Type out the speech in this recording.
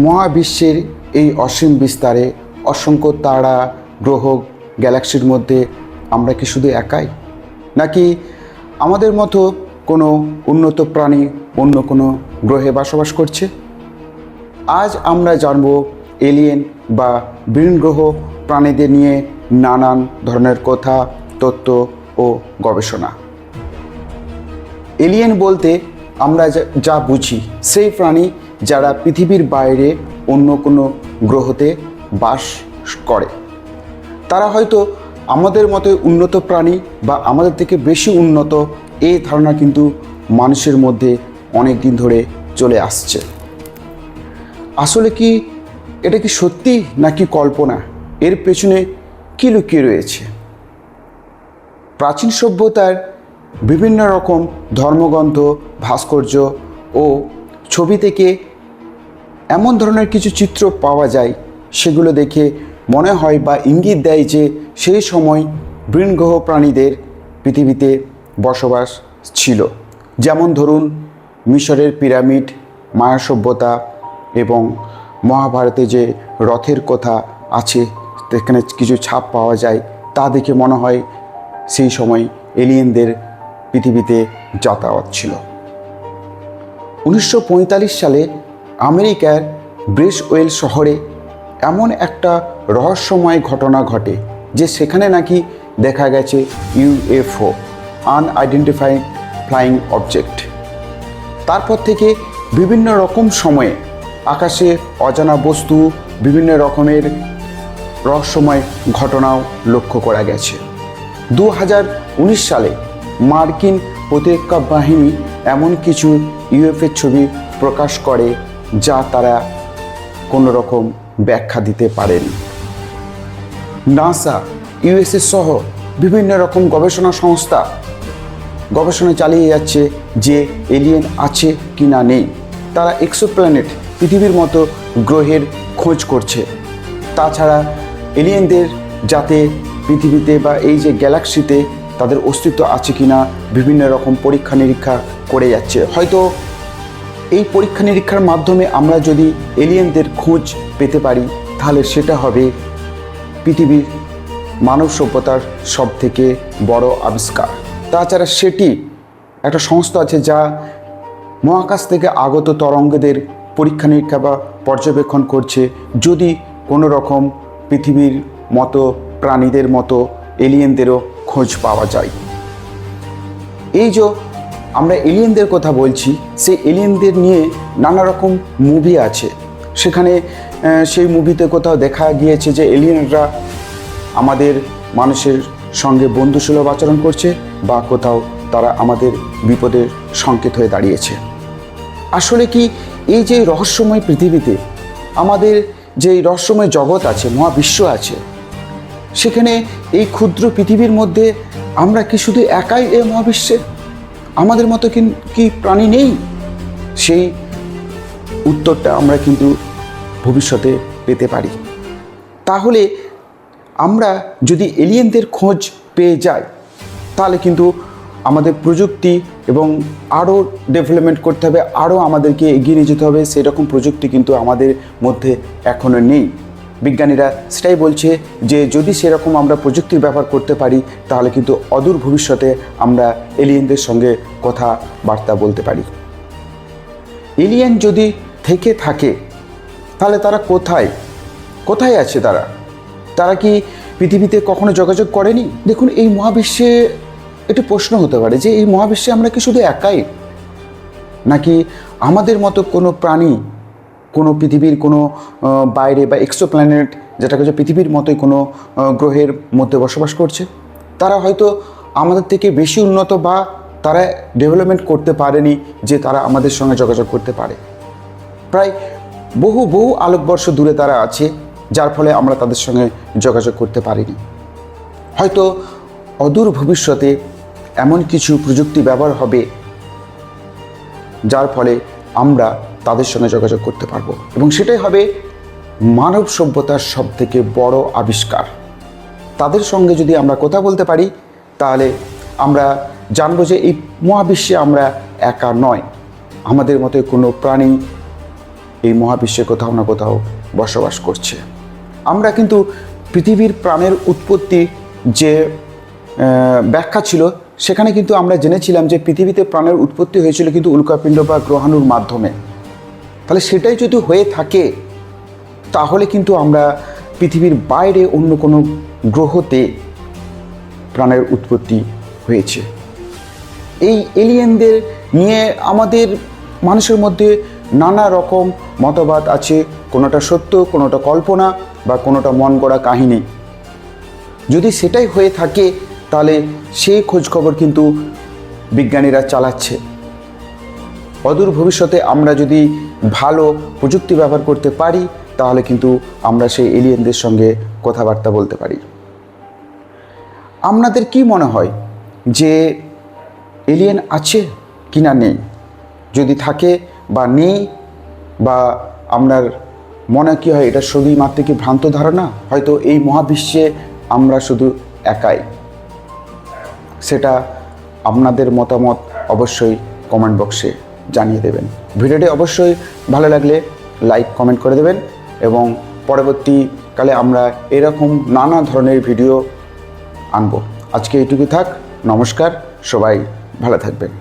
মহাবিশ্বের এই অসীম বিস্তারে অসংখ্য তারা, গ্রহ, গ্যালাক্সির মধ্যে আমরা কি শুধু একাই, নাকি আমাদের মতো কোনো উন্নত প্রাণী অন্য কোনো গ্রহে বসবাস করছে? আজ আমরা জানব এলিয়েন বা ভিনগ্রহ প্রাণীদের নিয়ে নানান ধরনের কথা, তত্ত্ব ও গবেষণা। এলিয়েন বলতে আমরা যা বুঝি সেই প্রাণী যারা পৃথিবীর বাইরে অন্য কোনো গ্রহতে বাস করে। তারা হয়তো আমাদের মতো উন্নত প্রাণী বা আমাদের থেকে বেশি উন্নত, এই ধারণা কিন্তু মানুষের মধ্যে অনেক দিন ধরে চলে আসছে। আসলে কি এটা কি সত্যি নাকি কল্পনা? এর পেছনে কী লুকিয়ে রয়েছে? প্রাচীন সভ্যতার বিভিন্ন রকম ধর্মগ্রন্থ, ভাস্কর্য ও ছবি থেকে এমন ধরনের কিছু চিত্র পাওয়া যায়, সেগুলো দেখে মনে হয় বা ইঙ্গিত দেয় যে সেই সময় ভিনগ্রহ প্রাণীদের পৃথিবীতে বসবাস ছিল। যেমন ধরুন মিশরের পিরামিড, মায়া সভ্যতা এবং মহাভারতে যে রথের কথা আছে, সেখানে কিছু ছাপ পাওয়া যায়, তা দেখে মনে হয় সেই সময় এলিয়েনদের পৃথিবীতে যাতায়াত ছিল। 1945 সালে আমেরিকার ব্রেসওয়েল শহরে এমন একটা রহস্যময় ঘটনা ঘটে যে সেখানে নাকি দেখা গেছে ইউএফও, আনআইডেন্টিফাইড ফ্লাইং অবজেক্ট। তারপর থেকে বিভিন্ন রকম সময়ে আকাশে অজানা বস্তু, বিভিন্ন রকমের রহস্যময় ঘটনাও লক্ষ্য করা গেছে। 2019 সালে মার্কিন প্রতিরক্ষা বাহিনী এমন কিছু ইউএফও ছবি প্রকাশ করে যা তারা কোনো রকম ব্যাখ্যা দিতে পারেনি। নাসা, ইউএসএ সহ বিভিন্ন রকম গবেষণা সংস্থা গবেষণা চালিয়ে যাচ্ছে যে এলিয়েন আছে কি না নেই। তারা এক্সোপ্ল্যানেট, পৃথিবীর মতো গ্রহের খোঁজ করছে। তাছাড়া এলিয়েনদের যাতে পৃথিবীতে বা এই যে গ্যালাক্সিতে তাদের অস্তিত্ব আছে কি না বিভিন্ন রকম পরীক্ষা নিরীক্ষা করে যাচ্ছে। হয়তো এই পরীক্ষা নিরীক্ষার মাধ্যমে আমরা যদি এলিয়েনদের খোঁজ পেতে পারি, তাহলে সেটা হবে পৃথিবীর মানব সভ্যতার সবথেকে বড় আবিষ্কার। তাছাড়া সেটি একটা সংস্থা আছে যা মহাকাশ থেকে আগত তরঙ্গদের পরীক্ষা নিরীক্ষা বা পর্যবেক্ষণ করছে, যদি কোনো রকম পৃথিবীর মতো প্রাণীদের মতো এলিয়েনদেরও খোঁজ পাওয়া যায়। এই যে আমরা এলিয়েনদের কথা বলছি, সেই এলিয়েনদের নিয়ে নানা রকম মুভি আছে। সেখানে সেই মুভিতে কোথাও দেখা গিয়েছে যে এলিয়েনরা আমাদের মানুষের সঙ্গে বন্ধুসুলভ আচরণ করছে, বা কোথাও তারা আমাদের বিপদের সংকেত হয়ে দাঁড়িয়েছে। আসলে কি এই যে রহস্যময় পৃথিবীতে আমাদের যে রহস্যময় জগৎ আছে, মহাবিশ্ব আছে, সেখানে এই ক্ষুদ্র পৃথিবীর মধ্যে আমরা কি শুধু একাই এই মহাবিশ্বে? আমাদের মতো কি প্রাণী নেই? সেই উত্তরটা আমরা কিন্তু ভবিষ্যতে পেতে পারি। তাহলে আমরা যদি এলিয়েনদের খোঁজ পেয়ে যাই, তাহলে কিন্তু আমাদের প্রযুক্তি এবং আরও ডেভেলপমেন্ট করতে হবে, আরও আমাদেরকে এগিয়ে নিয়ে যেতে হবে। সেরকম প্রযুক্তি কিন্তু আমাদের মধ্যে এখনও নেই। বিজ্ঞানীরা সেটাই বলছে যে যদি সেরকম আমরা প্রযুক্তির ব্যবহার করতে পারি, তাহলে কিন্তু অদূর ভবিষ্যতে আমরা এলিয়েনদের সঙ্গে কথাবার্তা বলতে পারি। এলিয়েন যদি থেকে থাকে, তাহলে তারা কোথায় আছে? তারা কি পৃথিবীতে কখনো যোগাযোগ করেনি? দেখুন, এই মহাবিশ্বে একটি প্রশ্ন হতে পারে যে এই মহাবিশ্বে আমরা কি শুধু একাই, নাকি আমাদের মতো কোনো প্রাণী কোনো পৃথিবীর কোনো বাইরে বা এক্সোপ্ল্যানেট, যেটাকে হচ্ছে পৃথিবীর মতোই কোনো গ্রহের মধ্যে বসবাস করছে? তারা হয়তো আমাদের থেকে বেশি উন্নত, বা তারা ডেভেলপমেন্ট করতে পারেনি যে তারা আমাদের সঙ্গে যোগাযোগ করতে পারে। প্রায় বহু আলোকবর্ষ দূরে তারা আছে, যার ফলে আমরা তাদের সঙ্গে যোগাযোগ করতে পারিনি। হয়তো অদূর ভবিষ্যতে এমন কিছু প্রযুক্তি ব্যবহার হবে যার ফলে আমরা তাদের সঙ্গে যোগাযোগ করতে পারবো, এবং সেটাই হবে মানব সভ্যতার সবথেকে বড় আবিষ্কার। তাদের সঙ্গে যদি আমরা কথা বলতে পারি, তাহলে আমরা জানবো যে এই মহাবিশ্বে আমরা একা নয়, আমাদের মতো কোনো প্রাণী এই মহাবিশ্বে কোথাও না কোথাও বসবাস করছে। আমরা কিন্তু পৃথিবীর প্রাণের উৎপত্তি যে ব্যাখ্যা ছিল, সেখানে কিন্তু আমরা জেনেছিলাম যে পৃথিবীতে প্রাণের উৎপত্তি হয়েছিল কিন্তু উল্কাপিণ্ড বা গ্রহাণুর মাধ্যমে। তাহলে সেটাই যদি হয়ে থাকে, তাহলে কিন্তু আমরা পৃথিবীর বাইরে অন্য কোনো গ্রহতে প্রাণের উৎপত্তি হয়েছে। এই এলিয়েনদের নিয়ে আমাদের মানুষের মধ্যে নানা রকম মতবাদ আছে, কোনোটা সত্য, কোনোটা কল্পনা বা কোনোটা মন গড়া কাহিনী। যদি সেটাই হয়ে থাকে, তাহলে সেই খোঁজখবর কিন্তু বিজ্ঞানীরা চালাচ্ছে। অদূর ভবিষ্যতে আমরা যদি ভালো প্রযুক্তি ব্যবহার করতে পারি, তাহলে কিন্তু আমরা সেই এলিয়েনদের সঙ্গে কথাবার্তা বলতে পারি। আপনাদের কি মনে হয় যে এলিয়েন আছে কি না নেই? যদি থাকে বা নেই, বা আপনার মনে কী হয় এটা শুধুই মাত্র কি ভ্রান্ত ধারণা, হয়তো এই মহাবিশ্বে আমরা শুধু একাই? সেটা আপনাদের মতামত অবশ্যই কমেন্ট বক্সে জানিয়ে দেবেন। ভিডিওটি অবশ্যই ভালো লাগলে লাইক কমেন্ট করে দেবেন, এবং পরবর্তীকালে আমরা এরকম নানা ধরনের ভিডিও আনব। আজকে এইটুকু থাক। নমস্কার, সবাই ভালো থাকবেন।